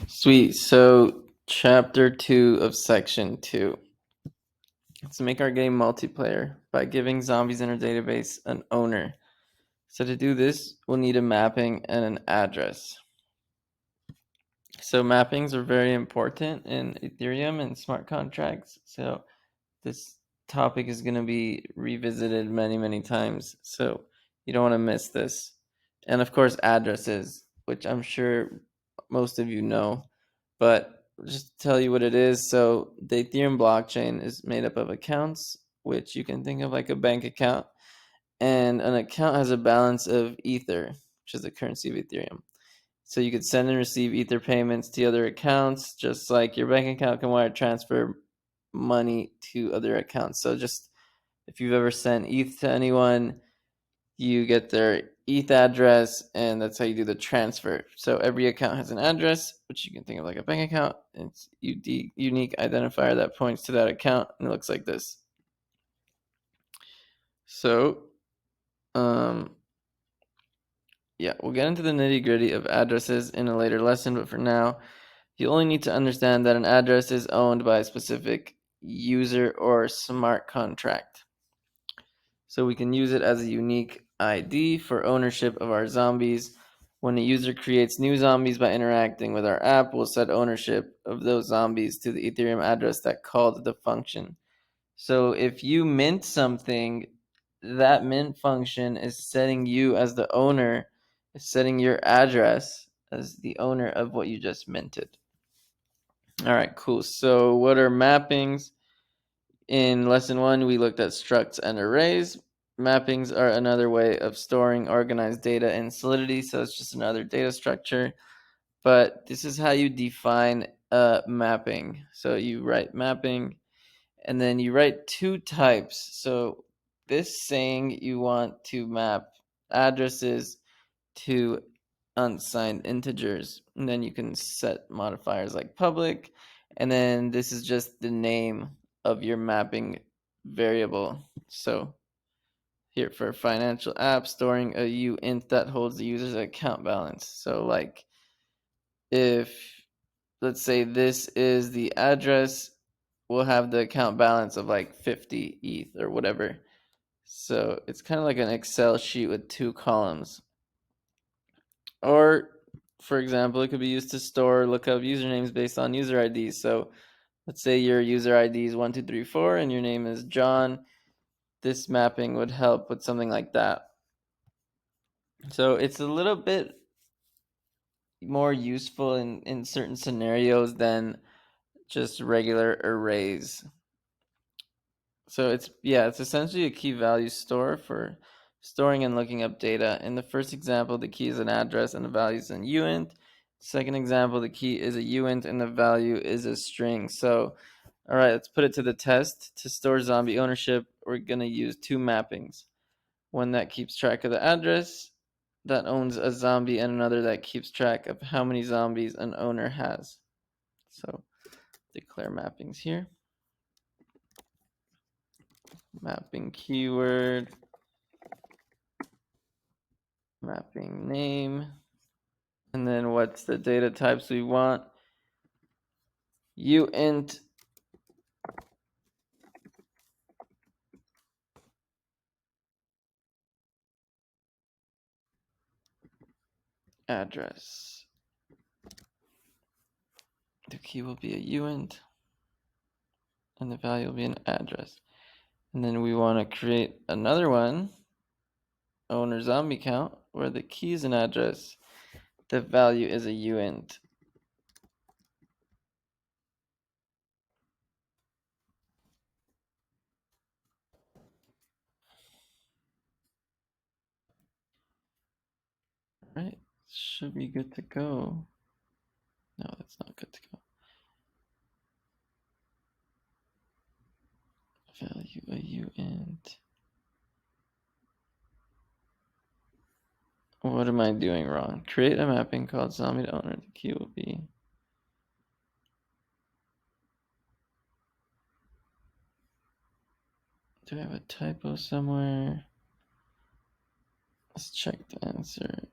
Sweet. So, chapter 2 of section 2. Let's make our game multiplayer by giving zombies in our database an owner. So, to do this, we'll need a mapping and an address. So, mappings are very important in Ethereum and smart contracts. So, this topic is going to be revisited many, many times. So, you don't want to miss this. And of course, addresses, which I'm sure most of you know. But just to tell you what it is, so the Ethereum blockchain is made up of accounts, which you can think of like a bank account. And an account has a balance of Ether, which is the currency of Ethereum. So you could send and receive Ether payments to other accounts, just like your bank account can wire transfer money to other accounts. So just if you've ever sent ETH to anyone, you get their ETH address, and that's how you do the transfer. So every account has an address, which you can think of like a bank account. It's unique identifier that points to that account, and it looks like this. So, yeah, we'll get into the nitty-gritty of addresses in a later lesson, but for now, you only need to understand that an address is owned by a specific user or smart contract. So we can use it as a unique ID for ownership of our zombies. When a user creates new zombies by interacting with our app, we'll set ownership of those zombies to the Ethereum address that called the function. So if you mint something, that mint function is setting you as the owner, is setting your address as the owner of what you just minted. All right, cool. So what are mappings? In lesson 1, we looked at structs and arrays. Mappings are another way of storing organized data in Solidity, so it's just another data structure. But this is how you define a mapping. So you write mapping, and then you write two types. So this saying you want to map addresses to unsigned integers, and then you can set modifiers like public, and then this is just the name of your mapping variable. So here for financial app, storing a uint that holds the user's account balance. So like if, let's say this is the address, we'll have the account balance of like 50 ETH or whatever. So it's kind of like an Excel sheet with two columns. Or, for example, it could be used to store lookup usernames based on user IDs. So let's say your user ID is 1234 and your name is John. This mapping would help with something like that. So it's a little bit more useful in certain scenarios than just regular arrays. So it's essentially a key value store for storing and looking up data. In the first example, the key is an address and the value is an uint. Second example, the key is a uint and the value is a string. So, all right, let's put it to the test. To store zombie ownership, we're going to use two mappings. One that keeps track of the address that owns a zombie, and another that keeps track of how many zombies an owner has. So declare mappings here. Mapping keyword, mapping name, and then what's the data types we want? Uint address. The key will be a uint, and the value will be an address. And then we want to create another one, owner zombie count, where the key is an address, the value is a uint. All right, should be good to go. No, that's not good to go. Value a uint. What am I doing wrong? Create a mapping called zombie to owner. The key will be. Do I have a typo somewhere? Let's check the answer.